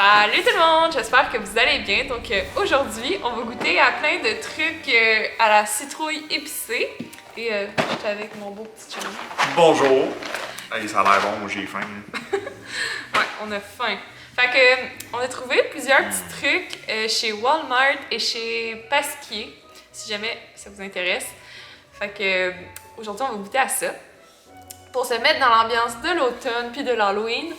Salut tout le monde, j'espère que vous allez bien. Donc aujourd'hui, on va goûter à plein de trucs à la citrouille épicée. Et j'étais avec mon beau petit chum. Bonjour! Hey, ça a l'air bon, moi j'ai faim. Ouais, on a faim. Fait que on a trouvé plusieurs petits trucs chez Walmart et chez Pasquier, si jamais ça vous intéresse. Fait que aujourd'hui, on va goûter à ça pour se mettre dans l'ambiance de l'automne puis de l'Halloween.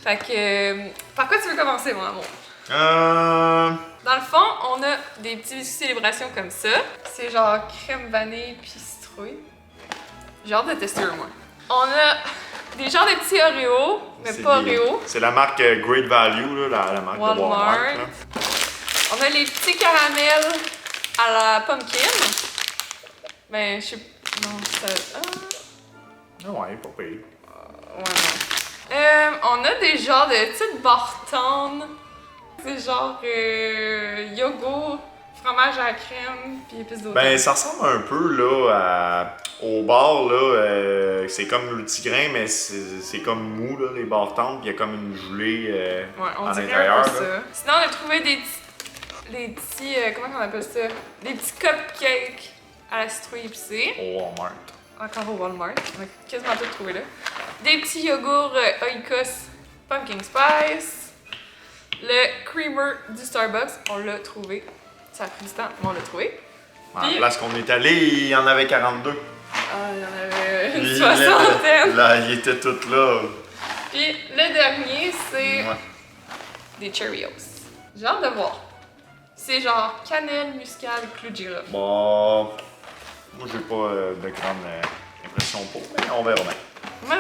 Fait que par quoi tu veux commencer, mon amour? Dans le fond, on a des petits biscuits célébration comme ça. C'est genre crème vanille puis citrouille. J'ai hâte de tester moi. On a des genres de petits Oreos, mais pas Oreos. C'est la marque Great Value, là, la marque de Walmart. Là. On a les petits caramels à la pumpkin. Ben, je sais. Non, ça. Ah ouais, pas pire. Ouais, non. On a des genres de petites bartonnes. C'est genre yogourt, fromage à la crème, puis épices d'automne. Ben, ça ressemble un peu là, au bar, là. C'est comme le petit grain, mais c'est comme mou, là, les bartons, puis il y a comme une gelée on à dirait l'intérieur. Un peu ça. Sinon, on a trouvé des petits. Comment on appelle ça? Des petits cupcakes à la citrouille épicée. Au Walmart. Encore au Walmart. On a quasiment tout trouvé là. Des petits yogourts Oikos Pumpkin Spice. Le creamer du Starbucks, on l'a trouvé. Ça a pris du temps, mais on l'a trouvé. À la place qu'on est allé, il y en avait 42. Ah, il y en avait une soixantaine. Là, ils étaient tous là. Puis le dernier, c'est des Cheerios. J'ai hâte de voir. C'est genre cannelle, muscade, clou de girofle. Bon, moi j'ai pas de grande impression pour, mais on verra bien. Moi,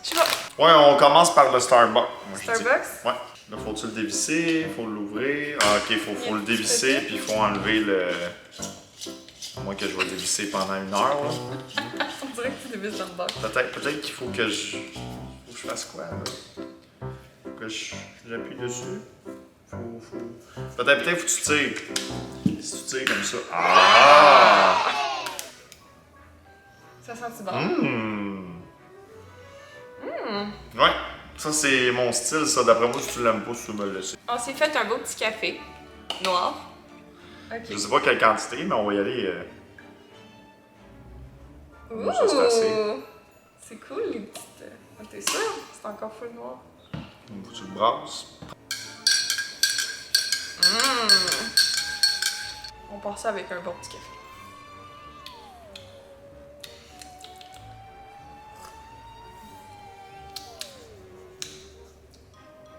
je sais pas. Ouais, on commence par le Starbucks. Moi, Starbucks? Ouais. Là, faut-tu le dévisser? Faut l'ouvrir? Ah, ok, faut le dévisser, puis il faut enlever le. Moi que je vais dévisser pendant 1 heure, là. On dirait que tu dévisses dans le box. Peut-être qu'il faut que je fasse quoi, là? Faut que j'appuie dessus. Peut-être faut que tu tires. Si tu tires comme ça. Ah! Ça sent-tu bon? Ouais, ça c'est mon style, ça. D'après moi, si tu l'aimes pas, si tu me le laisser. On s'est fait un beau petit café noir. Ok. Je sais pas quelle quantité, mais on va y aller. Ouh! Ça, c'est assez. C'est cool les petites. T'es sûr? C'est encore full noir. Tu le brasses. On part ça avec un bon petit café.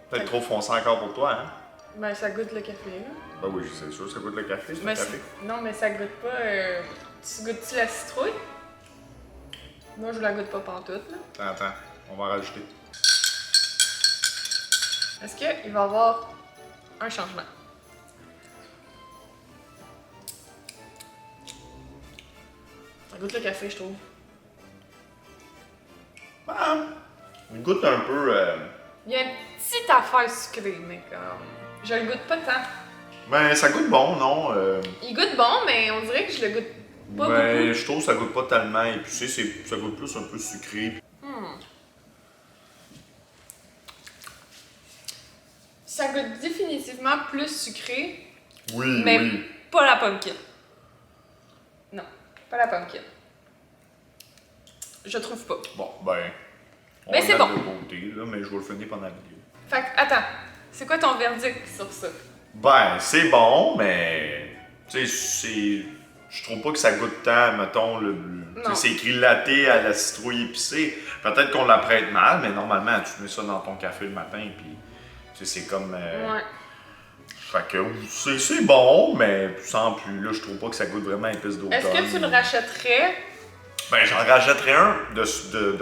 Peut-être trop foncé encore pour toi, hein? Ben, ça goûte le café, là. Ben oui, c'est sûr, ça goûte le café, c'est Mais le café. non, mais ça goûte pas. Tu goûtes-tu la citrouille? Moi, je la goûte pas pantoute, là. Attends, on va en rajouter. Est-ce qu'il va y avoir un changement? Ça goûte le café, je trouve. Ben, il goûte un peu. Il y a une petite affaire sucrée, mais comme. Je le goûte pas tant. Ben, ça goûte bon, non? Il goûte bon, mais on dirait que je le goûte pas Ben, beaucoup. je trouve que ça goûte pas tellement épicé, ça goûte plus un peu sucré. Ça goûte définitivement plus sucré, Oui, mais oui. pas la pumpkin. Non, pas la pumpkin. Je trouve pas. Bon, ben. On Mais va c'est le mettre bon. de côté, là, mais je vais le finir pendant la vidéo. Fait que, attends, c'est quoi ton verdict sur ça? Ben, c'est bon, mais. Tu sais, je trouve pas que ça goûte tant, mettons, tu sais, c'est écrit latte à la citrouille épicée. Peut-être qu'on la prête mal, mais normalement, tu mets ça dans ton café le matin, puis. Tu sais, c'est comme. Ouais. Fait que c'est bon, mais sans plus. Là, je trouve pas que ça goûte vraiment épice d'automne. Est-ce que tu le rachèterais? Ben, j'en rachèterais un de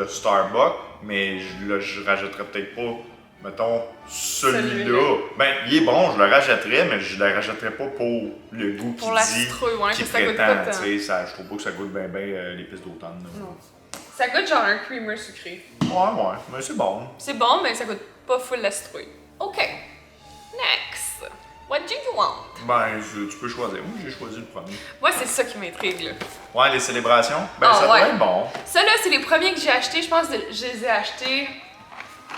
Starbucks, mais je rachèterais peut-être pas, mettons, celui-là. Ben, il est bon, je le rachèterais, mais je le rachèterais pas pour le goût Pour la qui dit, citrouille, ouais, qui que ça goûte pas prétend, tant. tu sais. Je trouve pas que ça goûte bien l'épice d'automne. Non. Ça goûte genre un creamer sucré. Ouais, mais c'est bon. C'est bon, mais ça goûte pas full la citrouille. OK. Next. What do you want? Ben, tu peux choisir. Moi, j'ai choisi le premier. Moi, c'est ça qui m'intrigue, là. Ouais, les célébrations, ben Ah, ça doit ouais. être bon. Ça, là, c'est les premiers que j'ai achetés. Je pense que je les ai achetés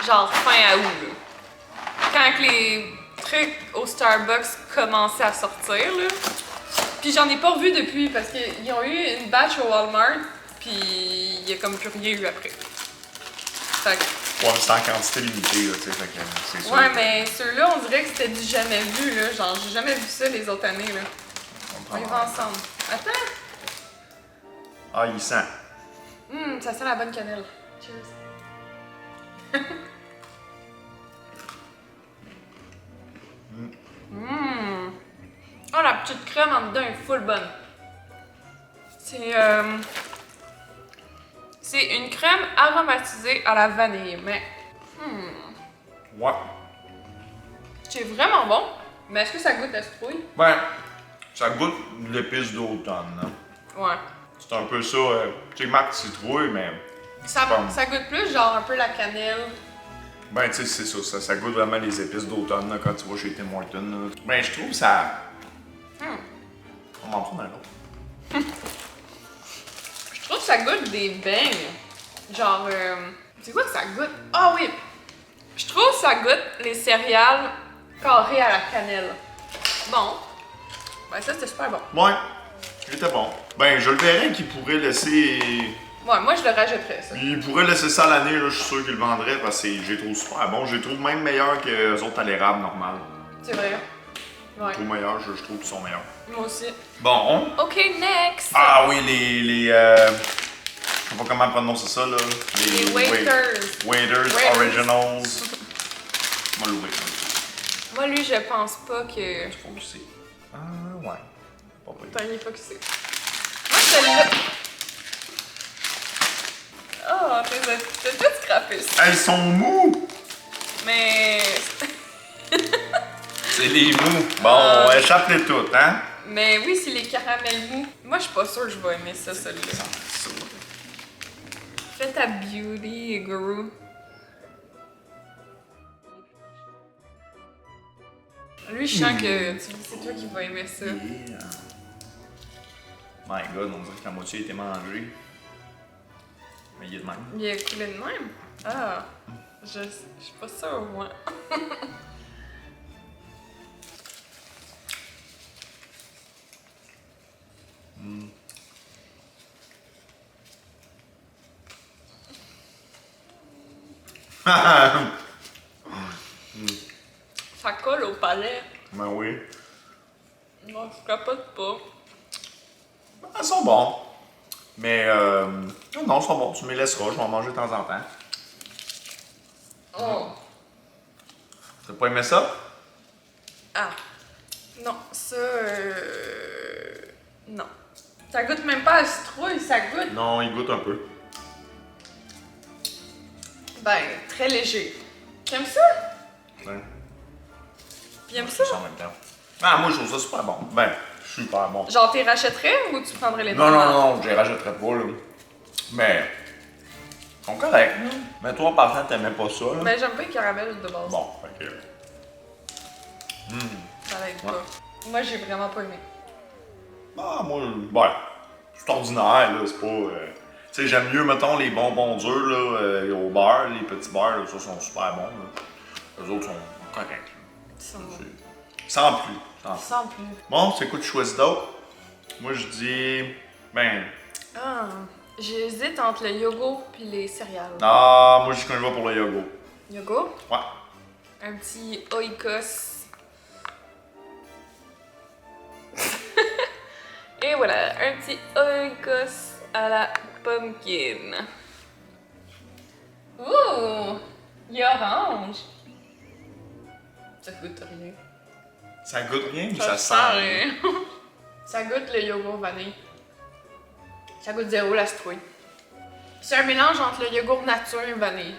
genre fin août, là. quand les trucs au Starbucks commençaient à sortir, là. Puis j'en ai pas revu depuis parce qu'ils ont eu une batch au Walmart, puis il y a comme plus rien eu après. Fait que... Ouais, mais c'est en quantité limitée, là, tu sais, fait que c'est sûr. Ouais, mais ceux-là, on dirait que c'était du jamais vu, là. Genre, j'ai jamais vu ça les autres années, là. On y va ensemble. Attends! Ah, il sent. Ça sent la bonne cannelle. Cheers. Oh, la petite crème en dedans est full bonne. C'est une crème aromatisée à la vanille, mais... Ouais. C'est vraiment bon. Mais est-ce que ça goûte la citrouille? Ben, ça goûte l'épice d'automne, hein. Ouais. C'est un peu ça, tu sais, marque citrouille, mais... Ça goûte plus genre un peu la cannelle. Ben, tu sais, c'est ça goûte vraiment les épices d'automne, là, quand tu vas chez Tim Hortons, là. Ben, je trouve ça... On va en prendre un autre. Je trouve que ça goûte des beignes. Genre, c'est quoi que ça goûte? Ah oui! Je trouve que ça goûte les céréales carrées à la cannelle. Bon. Ben ça, c'était super bon. Ouais, il était bon. Ben, je le verrais qu'il pourrait laisser... Ouais, moi, je le rajouterais, ça. Il pourrait laisser ça à l'année, là, je suis sûr qu'il le vendrait, parce que j'ai trouvé super bon. J'ai trouvé même meilleur que les autres à l'érable normal. C'est vrai. Ouais. Je trouve meilleur, je trouve qu'ils sont meilleurs. Moi aussi. Bon, OK, next! Ah oui, je sais pas comment prononcer ça, là. Les Waiters. Waiters Originals. Moi, l'ouvrir. Moi, lui, je pense pas que... Faut que c'est... Ah, ouais. Pas pire. T'en es pas que c'est. Moi, celle-là... Oh, t'as tout scrappé ça. Hey, ils sont mous! Mais... C'est les mous. Bon, échappe-les toutes, hein? Mais oui, c'est les caramels mous. Moi, je suis pas sûre que je vais aimer ça, celui-là. Fais ta beauty, guru. Lui, je sens que c'est toi qui vas aimer ça. Yeah. My God, on dirait que la moitié a été mangée. Mais il est de même. Il a coulé de même? Ah, je suis pas sûre, moi. Ça colle au palais. Ben oui. Non, je capote pas. Elles sont bons. Mais non, ils sont bons. Tu me les laisseras, je vais en manger de temps en temps. Oh. T'as pas aimé ça? Ah. Non, ça... Non. Ça goûte même pas à la citrouille, ça goûte... Non, il goûte un peu. Ben, très léger. T'aimes ça? Ouais. Puis aimes ça? En même temps. Ah, moi, je trouve ça super bon. Ben, super bon. Genre, t'es rachèterais ou tu prendrais les Non, tomates? non, je les rajouterais pas, là. Mais, ils sont corrects. Mais toi, par contre, t'aimais pas ça, là. Ben, j'aime pas les caramels de base. Bon, fait que... Ça l'aide pas. Moi, j'ai vraiment pas aimé. Ah, moi, ben, c'est ordinaire, là, c'est pas... Tu sais, j'aime mieux, mettons, les bonbons durs, là, au beurre, les petits beurres, là, ça, sont super bons, là. Les autres sont corrects. Sans Sans plus. Sans plus. Bon, c'est quoi tu choisis d'autre? Moi, je dis... Ben... Ah, j'hésite entre le yogourt puis les céréales. Ah, moi, je dis qu'on y va pour le yogourt. Yogourt? Ouais. Un petit oikos. Et voilà, un petit oikos à la pumpkin. Ouh! Il est orange. Ça goûte rien. Ça goûte rien, mais Ça ça sent rien. rien. Ça goûte le yogourt vanille. Ça goûte zéro la citrouille. C'est un mélange entre le yogourt nature et vanille.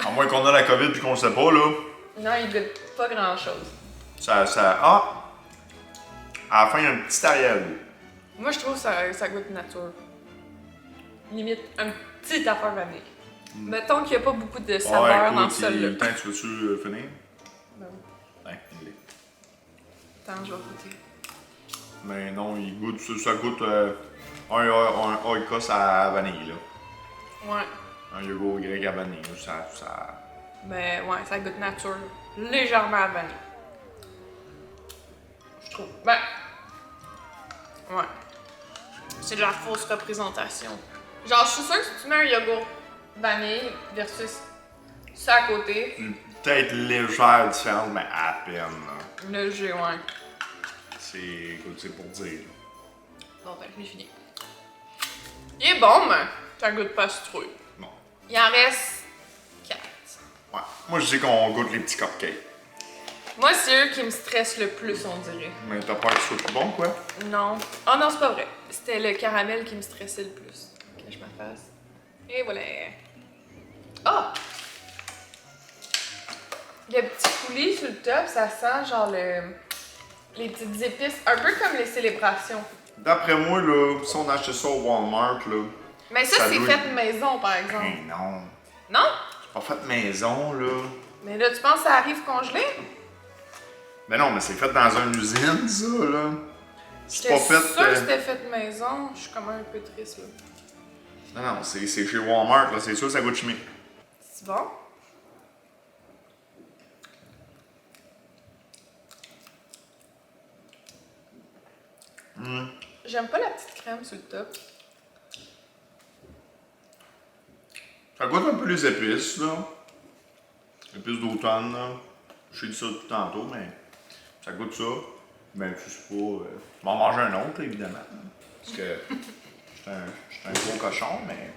À moins qu'on a la COVID puis qu'on le sait pas, là. Non, il goûte pas grand chose. Ah! À la fin, il y a un petit arrière. Moi, je trouve que ça goûte nature. Limite, un petit affaire vanille. Mettons qu'il n'y a pas beaucoup de saveur dans celui-là. Attends, tu veux-tu finir? Ben oui. Ouais, finis-le. Attends, je vais goûter. Mais non, il goûte, ça goûte un oikos à vanille, là. Ouais. Un yogourt grec à vanille, ça... Mais ouais, ça goûte nature. Légèrement à vanille. Je trouve. Ben. Ouais. C'est de la fausse représentation. Genre, je suis sûre que si tu mets un yogourt vanille versus ça à côté. Une peut-être légère différence, mais à peine. Là. Léger, ouais. Écoute, c'est pour dire. Bon, ben, je l'ai fini. Il est bon, mais ça goûte pas citrouille. Bon. Il en reste 4. Ouais. Moi, je dis qu'on goûte les petits cupcakes. Moi, c'est eux qui me stressent le plus, on dirait. Mais t'as peur que ce soit plus bon, quoi? Non. Oh non, c'est pas vrai. C'était le caramel qui me stressait le plus. Cache ma face. Et voilà. Ah! Le petit coulis sur le top, ça sent genre les petites épices, un peu comme les célébrations. D'après moi, là, si on achetait ça au Walmart, là... Mais ça c'est doit... fait maison, par exemple. Mais non. Non? C'est pas fait maison, là. Mais là, tu penses que ça arrive congelé? Mais non, mais c'est fait dans une usine, ça, là. C'est J'étais pas fait... sûre que c'était fait maison. Je suis quand même un peu triste, là. Non, non, c'est chez Walmart, là. C'est sûr que ça goûte chimique. C'est bon? J'aime pas la petite crème sur le top. Ça goûte un peu les épices, là. Épices d'automne, là. Je sais dit ça tout tantôt, mais ça goûte ça. Mais je sais pas. Je vais en manger un autre, évidemment. Parce que je suis un gros cochon, mais.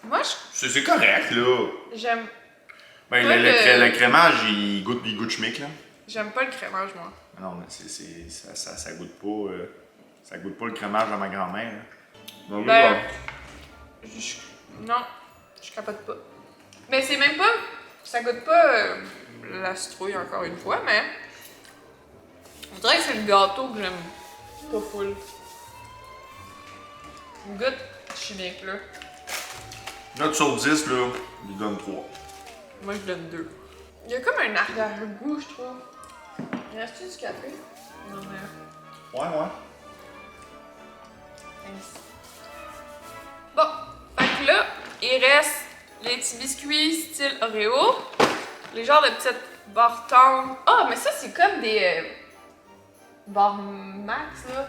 Moi, C'est correct, là. j'aime Ben, Toi, le crémage, il goûte chimique, là. j'aime pas le crémage, moi. Non, mais ça goûte pas. Ça goûte pas le crémage de ma grand-mère. Donc, Ben, non, je capote pas. Mais c'est même pas. Ça goûte pas la citrouille encore une fois, mais. On dirait que c'est le gâteau que j'aime pas full. Il goûte chimique, là. Note sur 10, là, je lui donne 3. Moi, je donne 2. Il y a comme un arrière-goût, je trouve. Il reste-tu du café? Non, mais. Ouais, ouais. Bon, fait que là, il reste les petits biscuits style Oreo. Les genres de petites barres tendres. Ah, mais ça, c'est comme des barres max, là.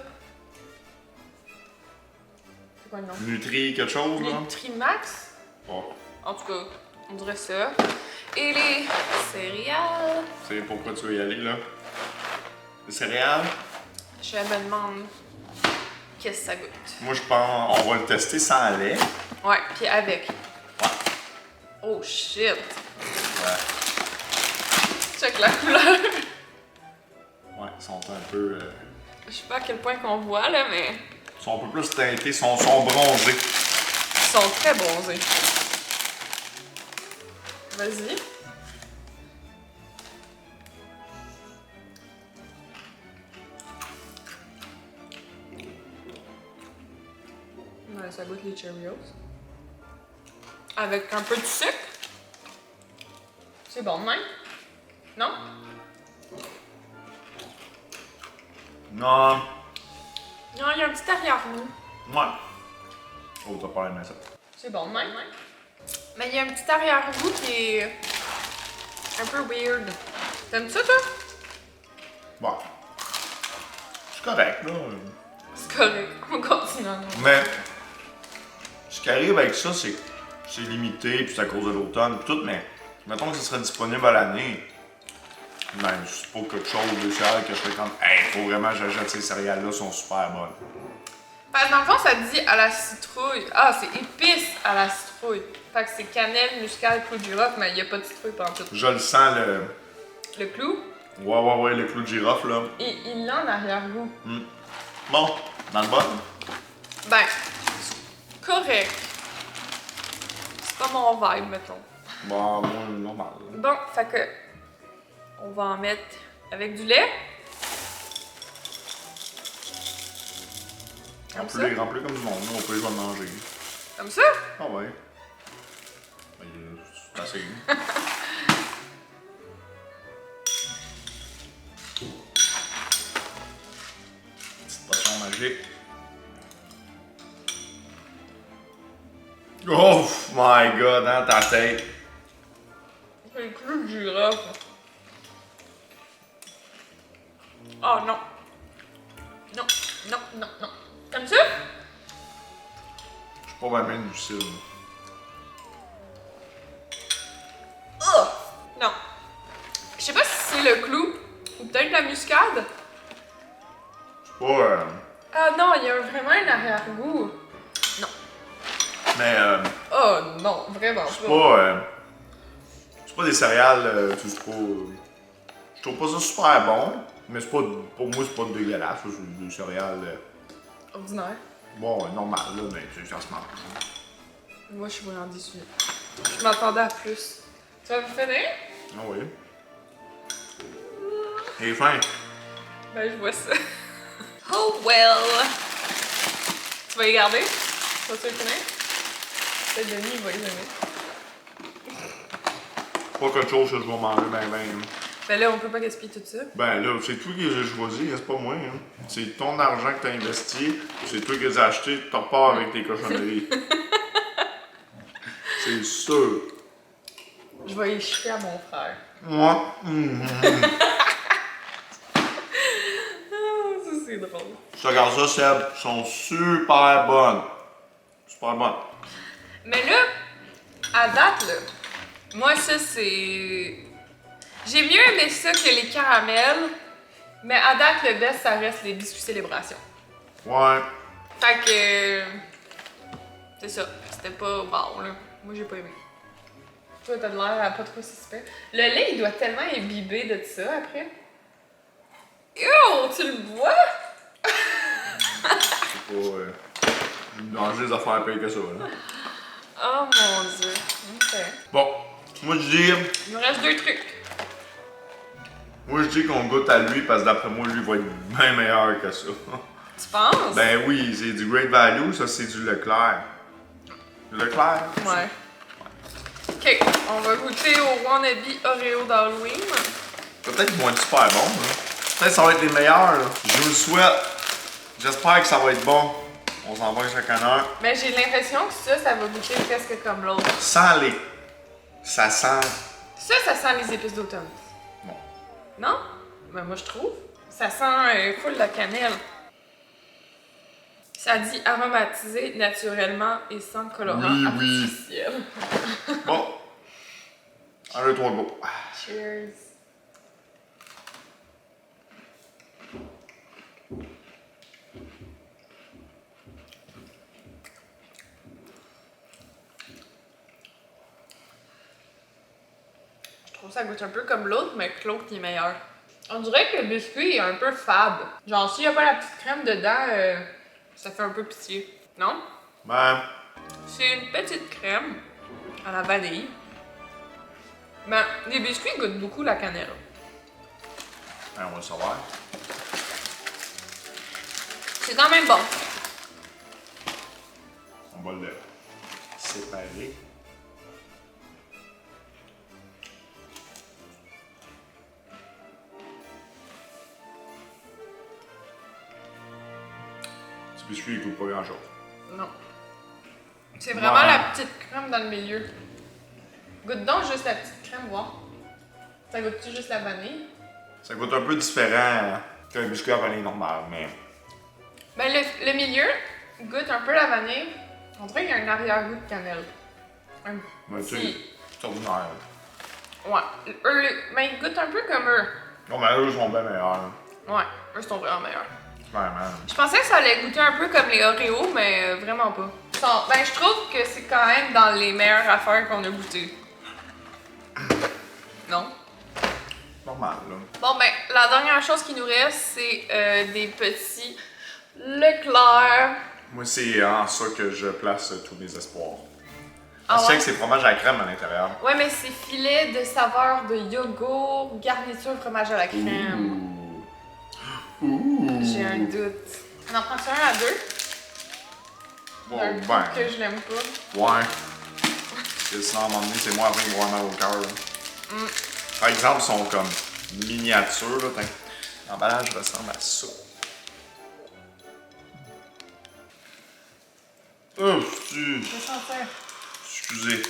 C'est quoi le nom? Nutri quelque chose, là? Nutrimax? Oh. En tout cas, on dirait ça. Et les céréales. C'est pourquoi tu veux y aller, là? Les céréales? Je me demande qu'est-ce que ça goûte. Moi, je pense on va le tester sans lait. Ouais, puis avec. Ouais. Oh shit! Ouais. Check la couleur! Ouais, ils sont un peu... Je sais pas à quel point qu'on voit là, mais Ils sont un peu plus teintés, sont bronzés. ils sont très bronzés. Vas-y. Ouais, ça goûte les Cheerios. Avec un peu de sucre. C'est bon de même? Non? Non. Non, il y a un petit arrière-goût. Ouais. Oh, t'as pas aimé ça. C'est bon de même. Mais il y a un petit arrière-goût qui est un peu weird. T'aimes ça, toi? Bon. C'est correct, là. C'est correct. On continue. Mais ce qui arrive avec ça, c'est que c'est limité, puis c'est à cause de l'automne, puis tout, mais mettons que ça serait disponible à l'année. Ben, c'est pas quelque chose de céréales que je fais comme, hey, faut vraiment que j'achète ces céréales-là, sont super bonnes. Parce que dans le fond, ça dit à la citrouille. Ah, c'est épice à la citrouille. Fait que c'est cannelle, muscade, clou de girofle, mais il n'y a pas de citrouille pendant tout. Je le sens, Le clou, ouais, le clou de girofle, là. et il l'a en arrière-goût. Bon, dans le bon? Ben, correct. C'est pas mon vibe, mettons. Bon, moi, normal. Bon, fait que. On va en mettre avec du lait. Comme ça. Remplis comme du monde, nous, on peut les en manger. Comme ça? Ah ouais. Ben, c'est assez. Petite potion magique. Oh my god, dans ta tête. C'est le clou de girafe. Oh non. Non, non, non, non. Comme ça? Je suis pas vraiment lucide. Oh! Non. Je sais pas si c'est le clou ou peut-être la muscade. Je sais pas. Ah non, il y a vraiment un arrière-goût. Non. Mais Oh non, vraiment c'est pas. pas. C'est pas des céréales. C'est pas. Je trouve pas ça super bon. Mais c'est pas. Pour moi, c'est pas dégueulasse. C'est des céréales. Ordinaire. Bon, normal, là, mais ça se mange. Moi, je suis vraiment déçue. Je m'attendais à plus. Tu vas vous finir? Ah oui. Et fin. Ben, je vois ça. Oh well! Tu vas les garder? Vas-tu les finir? Peut-être Denis, il va les aimer. Pas quelque chose que je vais manger ben. Ben là, on peut pas gaspiller tout ça. Ben là, c'est toi que j'ai choisi, c'est pas moi. Hein. C'est ton argent que t'as investi, c'est toi qui as acheté, tu repars avec tes cochonneries. C'est sûr. Je vais les jeter à mon frère. Moi, Ah, ça c'est drôle. Je te regarde ça, Seb, ils sont super bonnes. Super bonnes. Mais là, à date, là, moi ça c'est... J'ai mieux aimé ça que les caramels, mais à date, le best, ça reste les biscuits célébration. Ouais. Fait que... C'est ça, c'était pas wow, là. Moi, j'ai pas aimé. Toi, t'as de l'air à pas trop suspect. Le lait, il doit tellement imbiber de ça, après. Yo, tu le bois? C'est pas. Danger des affaires pires que ça, là. Oh mon dieu. Ok. Bon, moi je dis. Il nous reste 2 trucs. Moi je dis qu'on goûte à lui parce que d'après moi, lui va être bien meilleur que ça. Tu penses? Ben oui, c'est du Great Value, ça c'est du Leclerc. Leclerc? Ouais. Ok, on va goûter au Wannabe Oreo d'Halloween. Peut-être qu'ils vont être super bons. Hein. Peut-être que ça va être les meilleurs. Là. Je vous le souhaite. J'espère que ça va être bon. On s'en va chacun heure. Mais j'ai l'impression que ça va goûter presque comme l'autre. Sans les. Ça sent. Ça sent les épices d'automne. Bon. Non? Ben moi je trouve. Ça sent full la cannelle. Ça dit aromatisé naturellement et sans colorant Oui, artificiel. Bon. 1, 2, 3, go. Cheers. Je trouve ça goûte un peu comme l'autre, mais que l'autre il est meilleur. On dirait que le biscuit est un peu fade. Genre, s'il n'y a pas la petite crème dedans, ça fait un peu pitié. Non? Ben. C'est une petite crème à la vanille. Ben, les biscuits goûtent beaucoup la cannelle. On va le savoir. C'est quand même bon. On va le séparer. Ce biscuit, il coûte pas grand chose. Non. C'est vraiment Ouais. la petite crème dans le milieu. Goûte donc juste la petite crème, voir. Ça goûte-tu juste la vanille? Ça goûte un peu différent qu'un biscuit à vanille normal, mais. Ben, le milieu goûte un peu la vanille. On dirait qu'il y a un arrière-goût de cannelle. Un Mais tu sais, petit... c'est ordinaire. Ouais. Mais il goûte un peu comme eux. Non, mais eux sont bien meilleurs. Ouais, eux sont vraiment meilleurs. Clairement. Je pensais que ça allait goûter un peu comme les Oreos, mais vraiment pas. Ben, je trouve que c'est quand même dans les meilleures affaires qu'on a goûtées. Non? Normal, là. Bon, ben, la dernière chose qui nous reste, c'est des petits Leclerc. Moi, c'est en ça que je place tous mes espoirs. Ah Je sais ouais? que c'est fromage à la crème à l'intérieur. Ouais, mais c'est filet de saveur de yogourt, garniture fromage à la crème. Ouh. J'ai un doute. On en prend un à deux? Bon, Un ben. coup que je l'aime pas. Ouais. Parce que sinon, à un moment donné, c'est moi après qui vais avoir mal au cœur. là. Par exemple, ils sont comme miniatures. Là. L'emballage ressemble à ça. Je vais sentir. Excusez.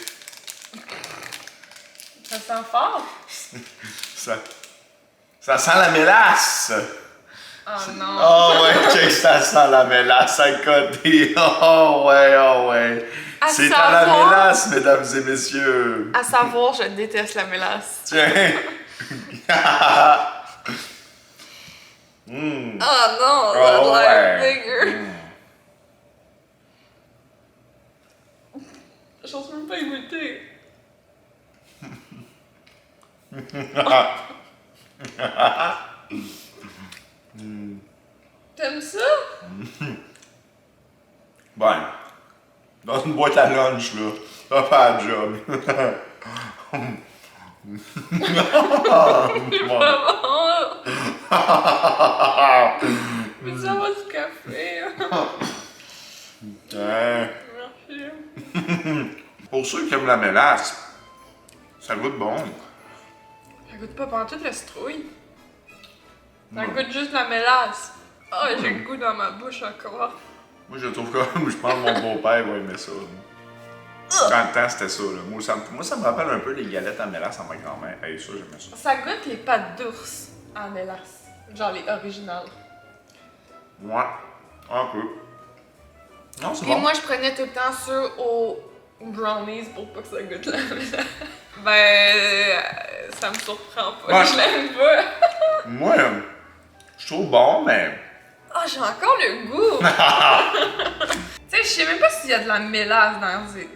Ça sent fort? Ça sent la mélasse! Oh non! Oh ouais, check, ça sent la mélasse à côté! Oh ouais! C'est à la mélasse, mesdames et messieurs! À savoir, je déteste la mélasse. Tiens! Oh non, ça a l'air dégueu. J'ose même pas y goûter. T'aimes ça? Ben, dans une boîte à lunch, là, ça fait un job. C'est pas bon. Mais ça va du café. Merci. Pour ceux qui aiment la mélasse, ça goûte bon. Ça goûte pas pendant toute la citrouille. Ça goûte juste la mélasse. Oh, j'ai le goût dans ma bouche encore. Moi, je trouve que je pense que mon beau-père va aimer ça. Dans le temps, c'était ça. Là. Moi, ça me rappelle un peu les galettes à mélasse à ma grand-mère. Hey, ça, j'aimais ça. Ça goûte les pâtes d'ours à mélasse. Genre les originales. Ouais, un peu. Non, c'est Puis bon. moi, je prenais tout le temps ça aux brownies pour pas que ça goûte la mélasse. Ben, ça me surprend pas. Ouais. Je l'aime pas. Moi, je trouve bon, mais... Ah, j'ai encore le goût! Tu sais, je sais même pas s'il y a de la mélasse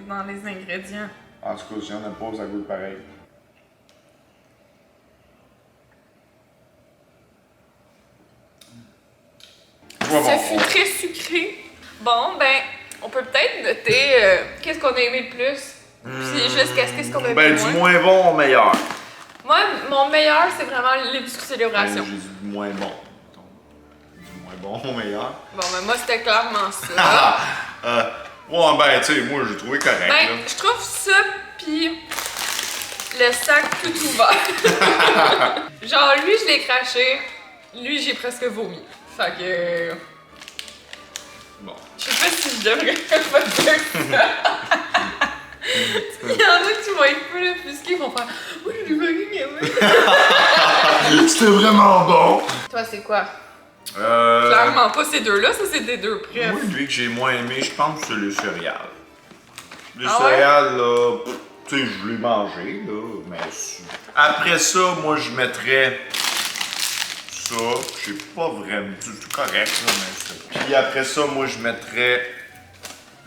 dans les ingrédients. En tout cas, si y'en a pas, ça goûte pareil. Ça fut très sucré. Bon, ben, on peut peut-être noter qu'est-ce qu'on a aimé le plus. Puis jusqu'à ce qu'on a aimé Ben, le du moins. moins bon au meilleur. Moi, mon meilleur, c'est vraiment les biscuits Ben, célébration. j'ai dit du moins bon. Du moins bon au meilleur. Bon, ben moi, c'était clairement ça. Ouais, ben, tu sais, moi, j'ai trouvé correct. Ben, là. je trouve ça, pis le sac tout ouvert. Genre, lui, je l'ai craché. Lui, j'ai presque vomi. Fait que... Bon. Je sais pas si je devrais faire ça. Il y en a qui vont être plus offusqués, ils vont faire « Oui, j'ai fucking aimé. » C'était vraiment bon. Toi, c'est quoi? Clairement pas ces deux-là, ça c'est des deux près. Moi, lui que j'ai moins aimé, je pense que c'est le céréales. Le Ah ouais? céréales, là, tu sais, je l'ai mangé, là, mais... Après ça, moi, je mettrais ça. Je sais pas vraiment, c'est correct, là, mais... Puis après ça, moi, je mettrais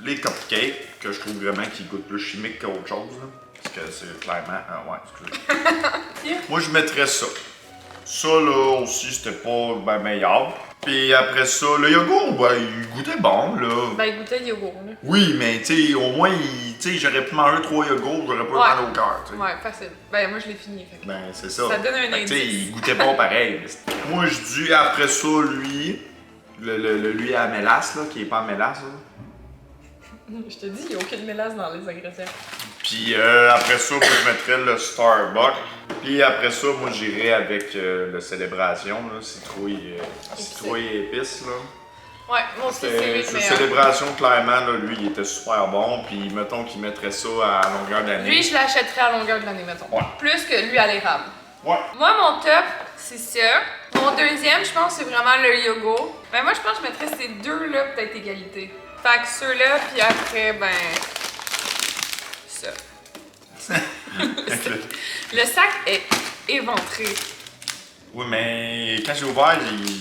les cupcakes, que je trouve vraiment qu'ils goûtent plus chimique qu'autre chose, là. Parce que c'est clairement... ouais, excusez. Moi, je mettrais ça. Ça, là, aussi, c'était pas ben, meilleur. Puis après ça, le yogourt, ben, il goûtait bon, là. Ben, il goûtait le yogourt, là. Oui, mais tu sais, au moins, j'aurais pu manger 3 yogourts, j'aurais pas eu mal au cœur, tu sais. Ouais, facile. Ben, moi, je l'ai fini, fait que... Ben, c'est ça. Ça donne un Fait que, indice. tu sais, il goûtait pas pareil. Moi, je dis après ça, lui, lui à mélasse, là, qui est pas à mélasse, là. Je te dis, il n'y a aucune mélasse dans les ingrédients. Puis après ça, moi, je mettrais le Starbucks. Puis après ça, moi, j'irais avec le Célébration, là, citrouille et épices, là. Ouais, moi aussi, c'est lui le meilleur. Célébration, clairement, là, lui, il était super bon. Puis mettons qu'il mettrait ça à longueur d'année. Lui, je l'achèterais à longueur de l'année, mettons. Ouais. Plus que lui à l'érable. Ouais. Moi, mon top, c'est ça. Mon deuxième, je pense, c'est vraiment le yogourt. Ben, moi, je pense que je mettrais ces deux-là, peut-être égalité. Fait que ceux-là, puis après, ben... ça. Le sac est éventré. Oui, mais quand j'ai ouvert,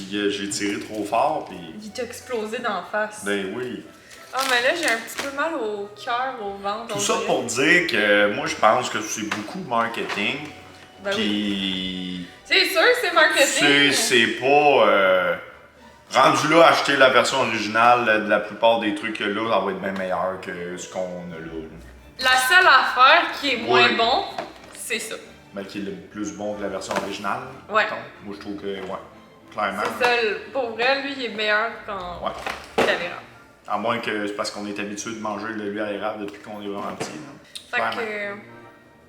j'ai tiré trop fort, puis... Il t'a explosé d'en face. Ben oui. Ah, mais là, j'ai un petit peu mal au cœur, au ventre. Tout ça pour dire que moi, je pense que c'est beaucoup marketing. Ben oui. Puis... C'est sûr que c'est marketing. C'est pas... rendu là, acheter la version originale de la plupart des trucs que là, ça va être bien meilleur que ce qu'on a là. La seule affaire qui est moins Oui. bon, c'est ça. Ben, qui est le plus bon que la version originale. Ouais. mettons. Moi, je trouve que, ouais, clairement. C'est ça, pour vrai, lui, il est meilleur qu'en Ouais. caméra. À moins que c'est parce qu'on est habitué de manger de l'huile à l'érable depuis qu'on est vraiment petit. Fait Clairement. que,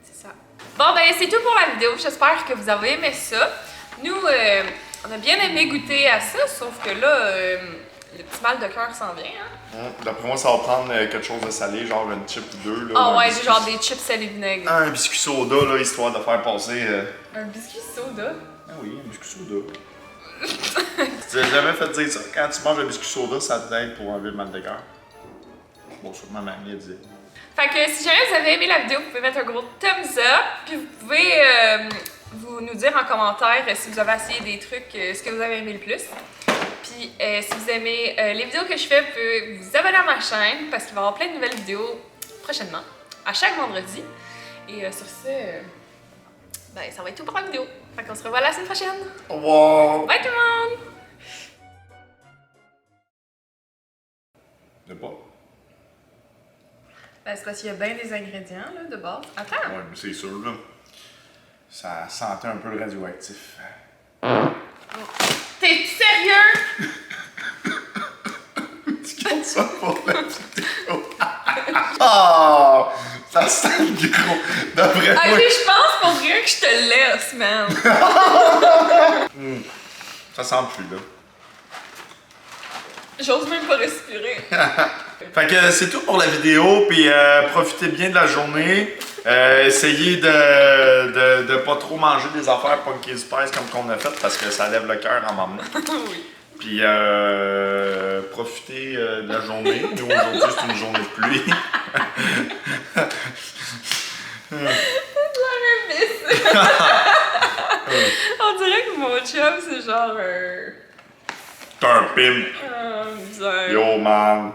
c'est ça. Bon, ben, c'est tout pour la vidéo. J'espère que vous avez aimé ça. Nous, on a bien aimé goûter à ça, sauf que là, le petit mal de cœur s'en vient, hein? D'après moi, ça va prendre quelque chose de salé, genre une chip ou deux. Là, Ah ouais, biscuit. genre des chips sel et vinaigre. Un biscuit soda, là, histoire de faire passer. Un biscuit soda? Ah oui, un biscuit soda. Tu t'as jamais fait dire ça? Quand tu manges un biscuit soda, ça t'aide pour enlever le mal de cœur. Bon, sûrement ma mamie disait. Fait que si jamais vous avez aimé la vidéo, vous pouvez mettre un gros thumbs up, puis vous pouvez vous nous dire en commentaire si vous avez essayé des trucs, ce que vous avez aimé le plus. Puis si vous aimez les vidéos que je fais, vous pouvez vous abonner à ma chaîne parce qu'il va y avoir plein de nouvelles vidéos prochainement, à chaque vendredi. Et sur ce, ben, ça va être tout pour la vidéo. Fait qu'on se revoit la semaine prochaine. Wow! Bye tout le monde! De pas? Ben, c'est parce qu'il y a bien des ingrédients là, de base. Attends! Ouais, mais c'est sûr, là. Ça sentait un peu le radioactif. T'es sérieux? Tu gardes ça pour la vidéo. Ah! Ça sent le gros. D'après moi. Ok, je pense pour rien que je te laisse, man. Ça sent plus, là. J'ose même pas respirer. Fait que c'est tout pour la vidéo, puis profitez bien de la journée. Essayez de pas trop manger des affaires Pumpkin Spice comme qu'on a fait parce que ça lève le cœur en moment. Oui. Puis profitez de la journée. Nous aujourd'hui c'est une journée de pluie. On dirait que mon chum c'est genre T'es un pimp. bizarre. Yo man.